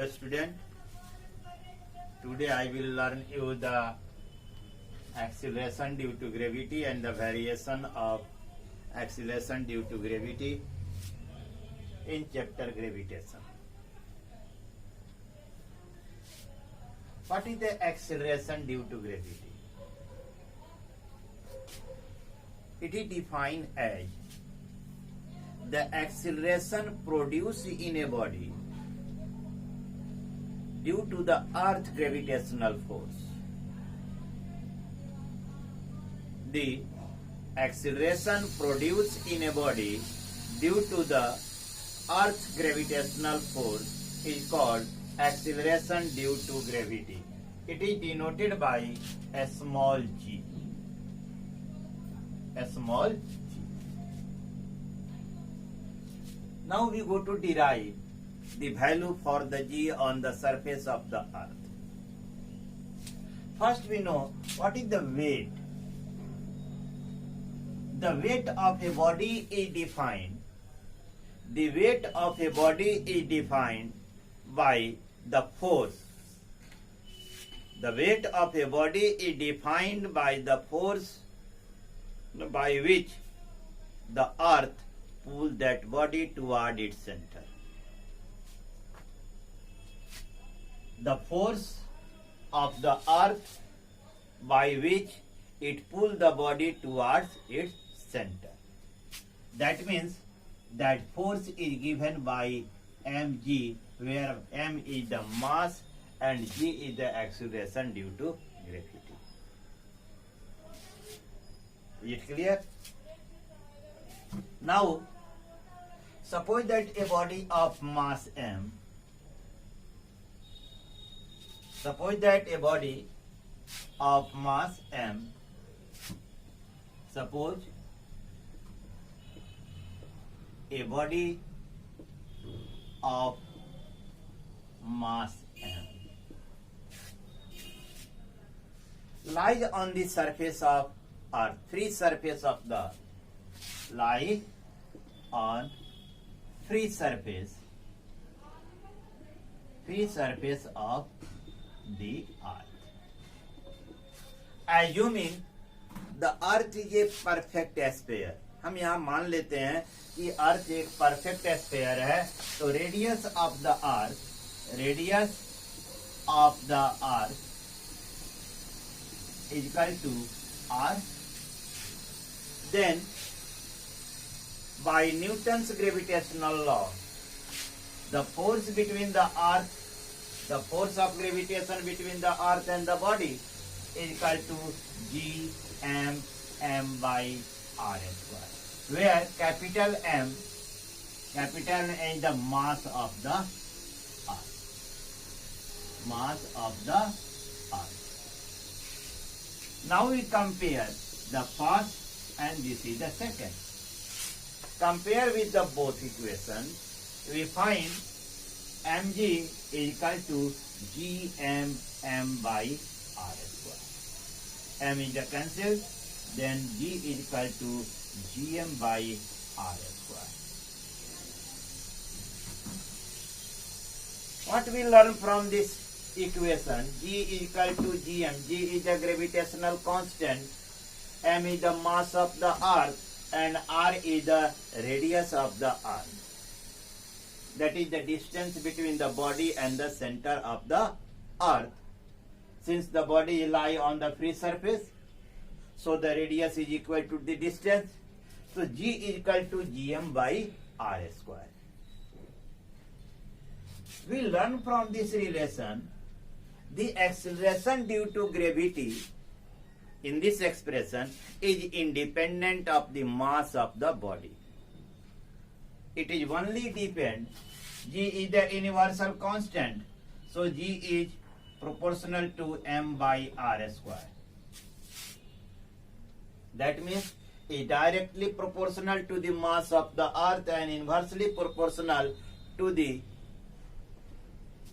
student. Today I will learn you the acceleration due to gravity and the variation of acceleration due to gravity in chapter gravitation. What is the acceleration due to gravity? It is defined as the acceleration produced in a body due to the earth gravitational force. The acceleration produced in a body due to the earth gravitational force is called acceleration due to gravity. It is denoted by a small g. A small g. Now we go to derive the value for the g on the surface of the earth. First we know what is the weight. The weight of a body is defined. The weight of a body is defined by the force. The weight of a body is defined by the force by which the earth pulls that body toward its center. The force of the earth by which it pulls the body towards its center. That means that force is given by mg, where m is the mass and g is the acceleration due to gravity. Is it clear? Now, suppose that a body of mass m, suppose that a body of mass m, suppose a body of mass m lies on the surface of earth, free surface of the earth, lie on free surface of the earth. Assuming the earth is a perfect sphere, हम यहाँ मान लेते हैं कि अर्थ एक perfect sphere है, तो radius of the earth is equal to r. Then by Newton's gravitational law, the force of gravitation between the earth and the body is equal to g m by r square, where capital M is the mass of the earth. Now we compare the first and this is the second. Compare with the both equations, we find mg is equal to gm by r square. M is the cancelled, then g is equal to gm by r square. What we learn from this equation? G is equal to gm. G is the gravitational constant, m is the mass of the earth, and r is the radius of the earth. That is the distance between the body and the center of the earth. Since the body lies on the free surface, so the radius is equal to the distance. So g is equal to gm by r square. We learn from this relation the acceleration due to gravity in this expression is independent of the mass of the body. It is only depend, g is the universal constant, so g is proportional to m by r square. That means is directly proportional to the mass of the earth and inversely proportional to the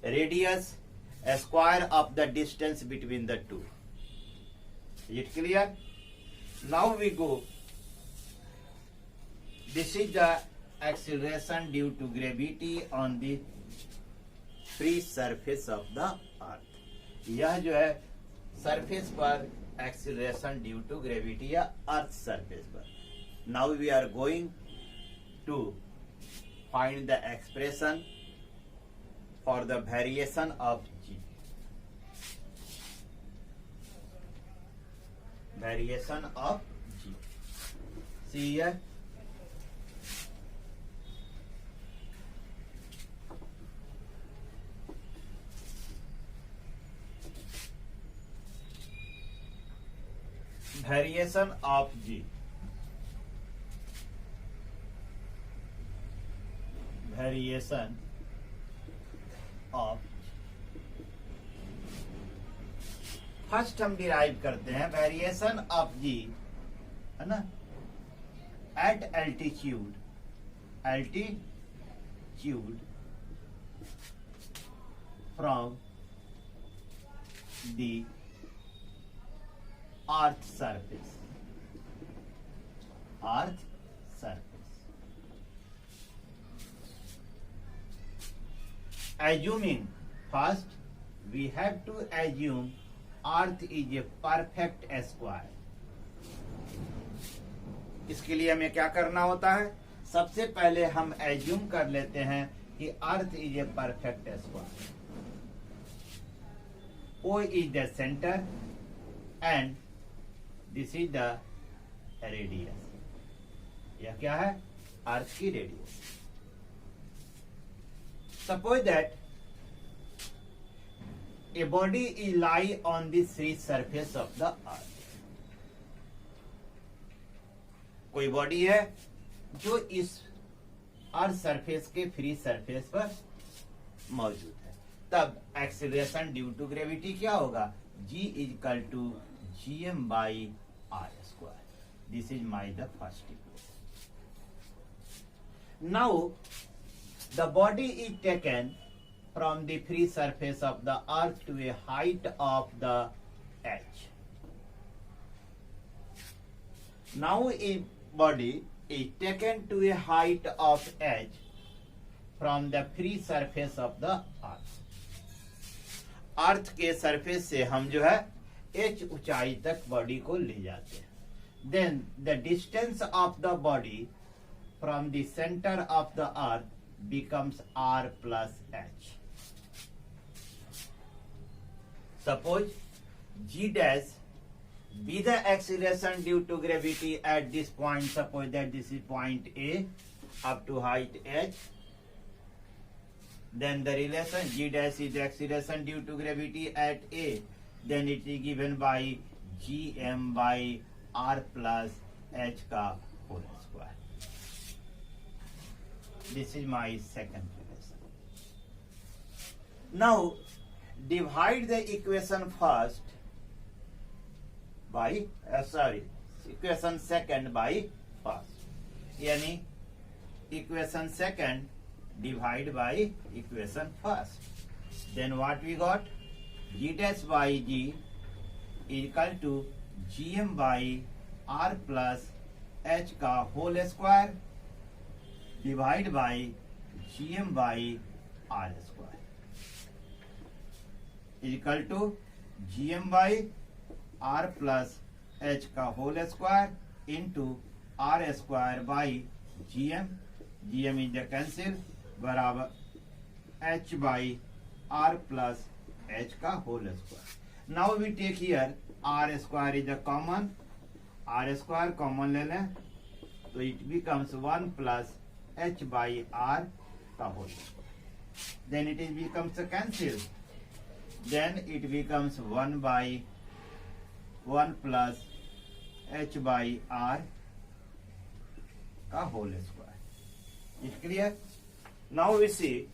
radius square of the distance between the two. Is it clear? Now we go. This is the acceleration due to gravity on the free surface of the अर्थ। यह जो है surface पर acceleration due to gravity या earth surface पर। Now we are going to find the expression for the variation of G. Variation of G, see here, variation of G, variation of first हम डिराइव करते हैं variation of G, है ना, at altitude, altitude from the earth surface, earth surface, assuming first we have to assume earth is a perfect square। इसके लिए हमें क्या करना होता है, सबसे पहले हम एज्यूम कर लेते हैं कि earth is a perfect square, O is the centre and this is the radius. यह क्या है, अर्थ की radius. Suppose that a body is lie on the free surface of the earth। कोई बॉडी है जो इस अर्थ सरफेस के free surface पर मौजूद है, तब एक्सीलरेशन ड्यू टू ग्रेविटी क्या होगा, G is equal to GM by R square. This is my the first equation. Now the body is taken from the free surface of the earth to a height of the h। Now a body is taken to a height of h from the free surface of the earth। अर्थ के surface से हम जो है h ऊंचाई तक body को ले जाते हैं। Then the distance of the body from the center of the earth becomes r plus h। Suppose G dash be the acceleration due to gravity at this point, suppose that this is point A up to height h, then the relation G dash is the acceleration due to gravity at A, then it is given by Gm by R plus h का whole square। This is my second relation। Now divide the equation first by equation second by first, यानी equation second divide by equation first, then what we got, G dash by G is equal to Gm by R plus h का whole square divide by Gm by R square is equal to Gm by R plus h का whole square into R square by Gm, Gm is the cancel बराबर h by R plus h का whole square. Now we take here R square is the common, R square common ले लें तो it becomes 1 plus h by R का whole square, then it is becomes cancel, then it becomes 1 by 1 plus h by R का whole square। Is clear? Now we see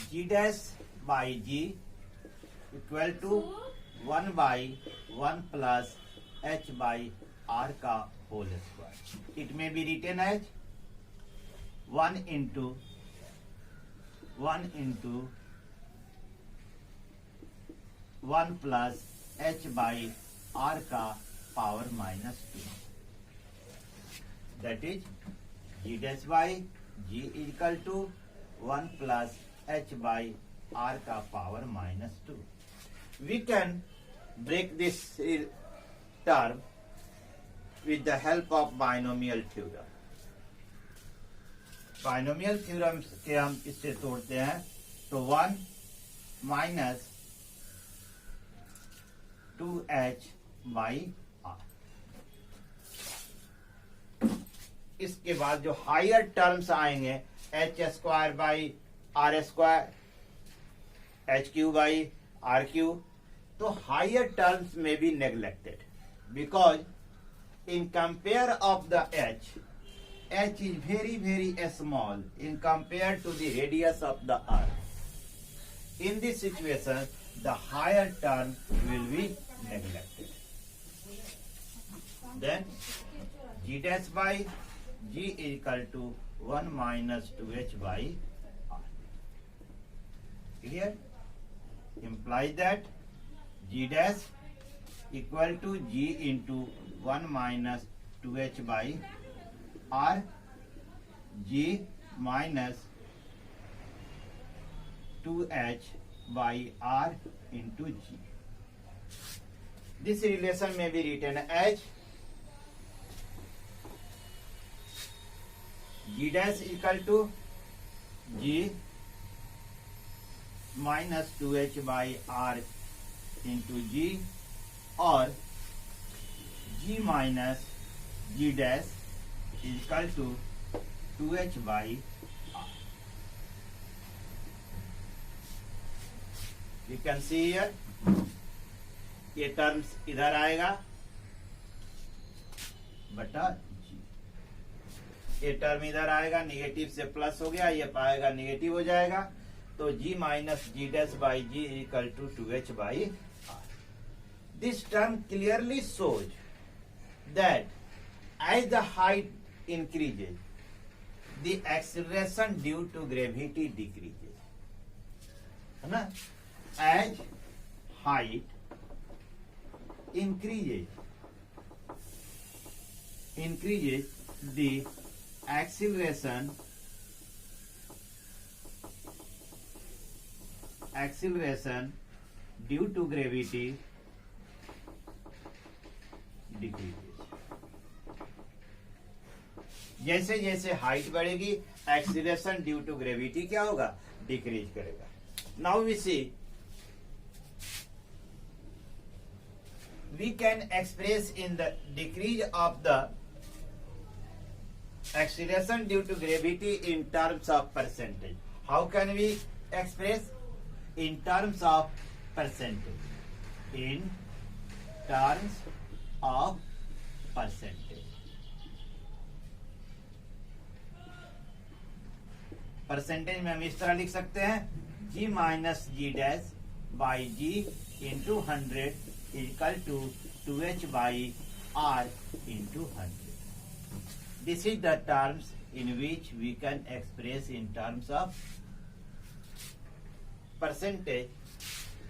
G dash by G equal to 1 by 1 plus h by R का whole square। It may be written as 1 into 1 1 plus h by r का power -2, that is g dash by g equal to 1 plus h by r का power -2. We can break this term with the help of binomial theorem. Binomial theorem के हम इससे तोड़ते हैं तो 1 minus 2h by r. इसके बाद जो हायर टर्म्स आएंगे h square by r square, h cube by r cube, तो हायर टर्म्स में be neglected because in compare of the h is very small in compared to the radius of the earth. In this situation, the higher term will be neglected. Then g dash by g is equal to 1 minus 2h by r. Clear? Implies that g dash equal to g into 1 minus 2h by r, g minus 2h by r into g. This relation may be written as g dash equal to g minus 2h by r into g, or g minus g dash is equal to 2h by r. You can see here, ये terms इधर आएगा बटा g, ये term इधर आएगा, negative से plus हो गया, ये पाएगा निगेटिव हो जाएगा, तो g minus g dash by g equal to 2h by r. This term clearly shows that as the height increases, the acceleration due to gravity decreases. है ना? As height increases, the acceleration due to gravity decreases. जैसे जैसे height बढ़ेगी acceleration due to gravity क्या होगा, decrease करेगा. Now we see, we can express in the decrease of the acceleration due to gravity in terms of percentage. How can we express? In terms of percentage. In terms of percentage. Percentage में हम इस तरह लिख सकते हैं, g minus g dash by g into 100 equal to 2h by r into 100. This is the terms in which we can express in terms of percentage,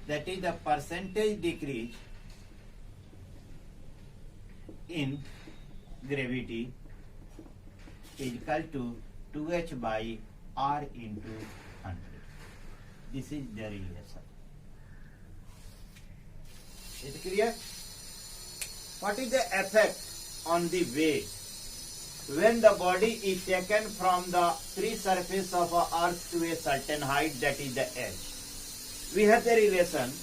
that is the percentage decrease in gravity equal to 2h by r into 100. This is the relation. Is it clear? What is the effect on the weight when the body is taken from the free surface of a earth to a certain height, that is the edge? We have the relation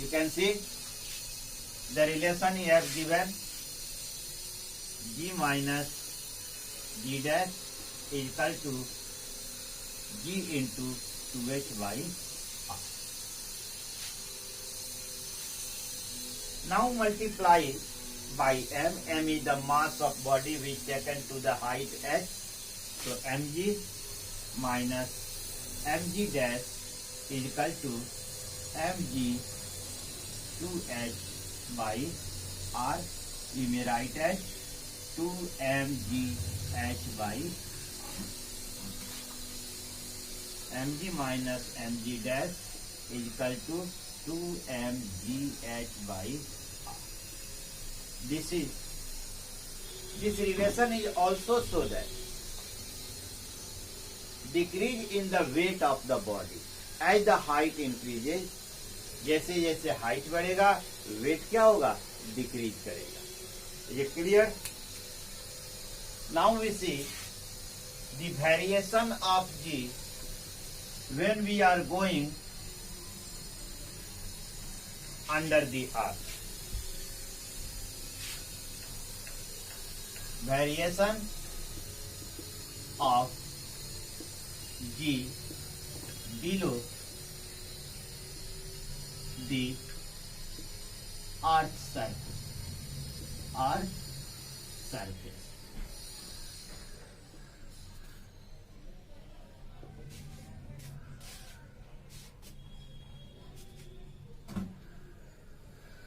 you can see the relation here given, g minus g dash is equal to g into 2h by r. Now multiply by m. M is the mass of body which taken to the height h. So mg minus mg dash is equal to mg 2h by r. We may write as 2mg h by mg minus mg dash is equal to 2mgh by r. This relation is also so that decrease in the weight of the body as the height increases. जैसे जैसे height बढ़ेगा wait क्या होगा, decrease करेगा. Is it clear? Now we see the variation of g when we are going under the earth. Variation of g below the earth surface.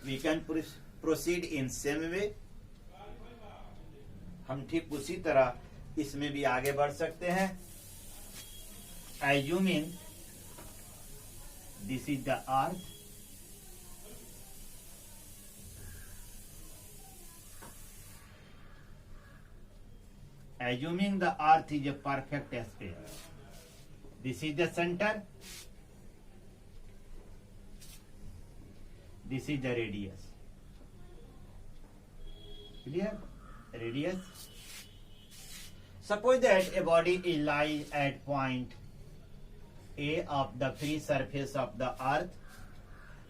We can proceed in same way. हम ठीक उसी तरह इसमें भी आगे बढ़ सकते हैं. Assuming this is the earth, assuming the earth is a perfect sphere, this is the center, this is the radius. Clear? Radius. Suppose that a body is lies at point A of the free surface of the earth.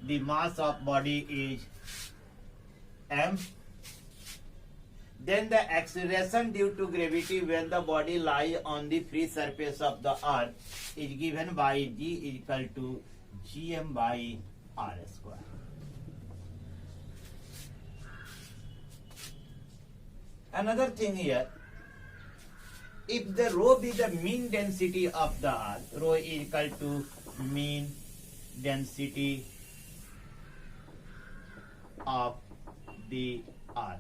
The mass of body is m. Then the acceleration due to gravity when the body lies on the free surface of the earth is given by g is equal to gm by r square. Another thing here, if the rho be the mean density of the earth, rho is equal to mean density of the earth,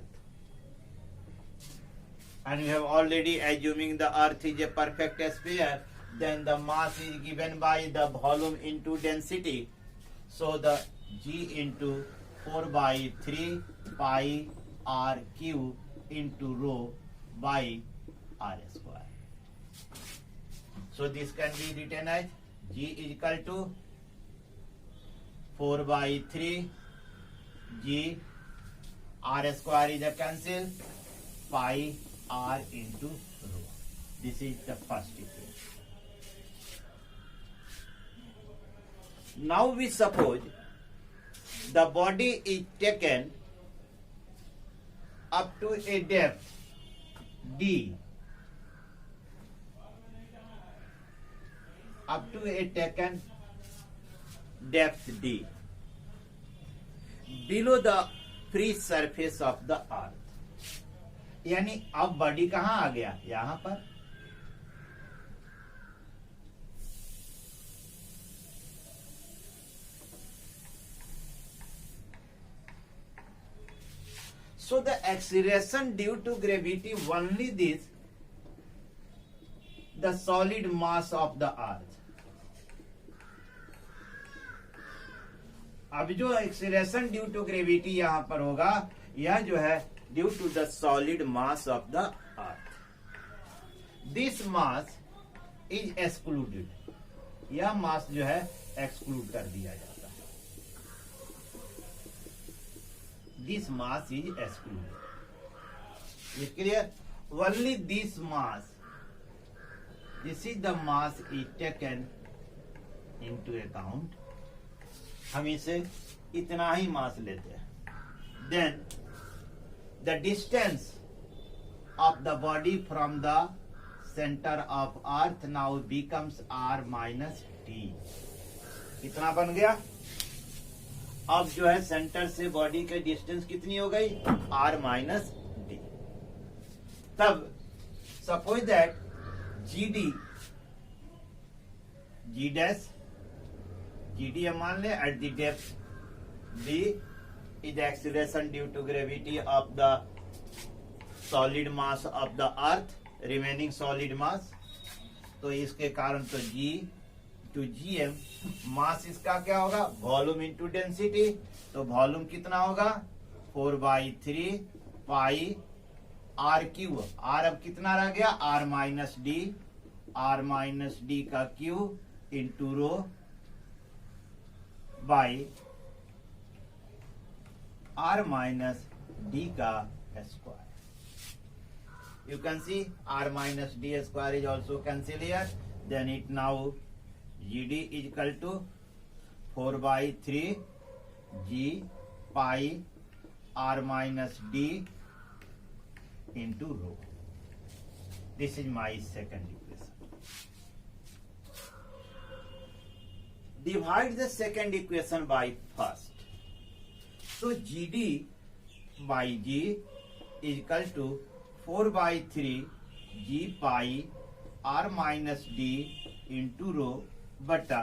and we have already assuming the earth is a perfect sphere, then the mass is given by the volume into density, so the g into 4 by 3 pi r cube into rho by r square. So this can be written as g is equal to 4 by 3 g r square is a cancel pi r into rho. This is the first equation. Now we suppose the body is taken up to a depth d, up to a taken depth d below the free surface of the earth. यानी अब body कहां आ गया, यहां पर. So the acceleration due to gravity only this, the solid mass of the earth. अब जो acceleration due to gravity यहां पर होगा, यह जो है due to the solid mass of the earth. This mass is excluded. यह मास जो है एक्सक्लूड कर दिया जाता है. This mass is excluded. Is clear? Only this mass, this is the mass is taken into account. हम इसे इतना ही मास लेते हैं. Then the distance of the body from the centre of earth now becomes r minus t. कितना बन गया? अब जो है सेंटर से बॉडी के डिस्टेंस कितनी हो गई? r minus D. तब suppose that G D, G dash GD हम मान ले at the depth d is the acceleration due to gravity of the solid mass of the earth. Remaining solid मास, तो इसके कारण तो G टू GM, मास इसका क्या होगा, वॉल्यूम इंटू डेंसिटी, तो वॉल्यूम कितना होगा 4/3 पाई R क्यू, R अब कितना रह गया R माइनस डी का Q into rho by R minus D का square. You can see R minus D square is also cancelled here. Then it now GD is equal to 4/3 G pi R minus D into rho. This is my second equation. Divide the second equation by first. So GD by G is equal to 4/3 G pi R minus D into rho बटा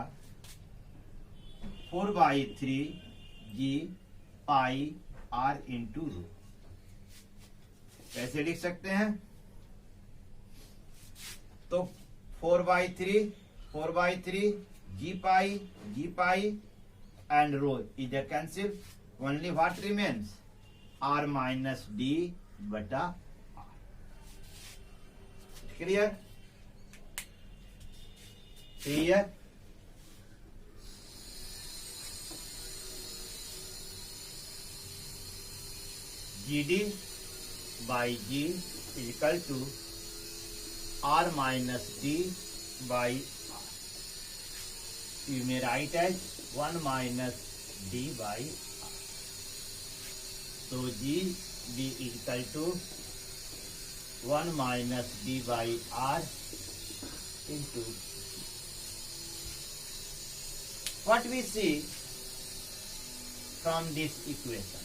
4/3 G pi R into rho. कैसे लिख सकते हैं, तो 4/3 G pi and rho is a cancel, only what remains R minus D बटा R. Clear? GD by G is equal to R minus D by R. You may write as 1 minus D by R. So GD is equal to 1 minus D by R into what we see from this equation.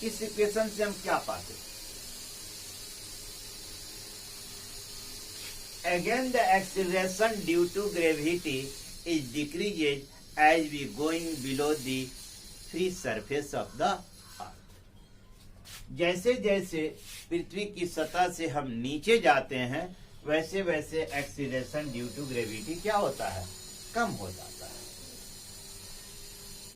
इस equation से हम क्या पाते, again the acceleration due to gravity is decreases as we going below the free surface of the earth. जैसे जैसे पृथ्वी की सतह से हम नीचे जाते हैं वैसे वैसे एक्सीलरेशन ड्यू टू ग्रेविटी क्या होता है, कम हो जाता है.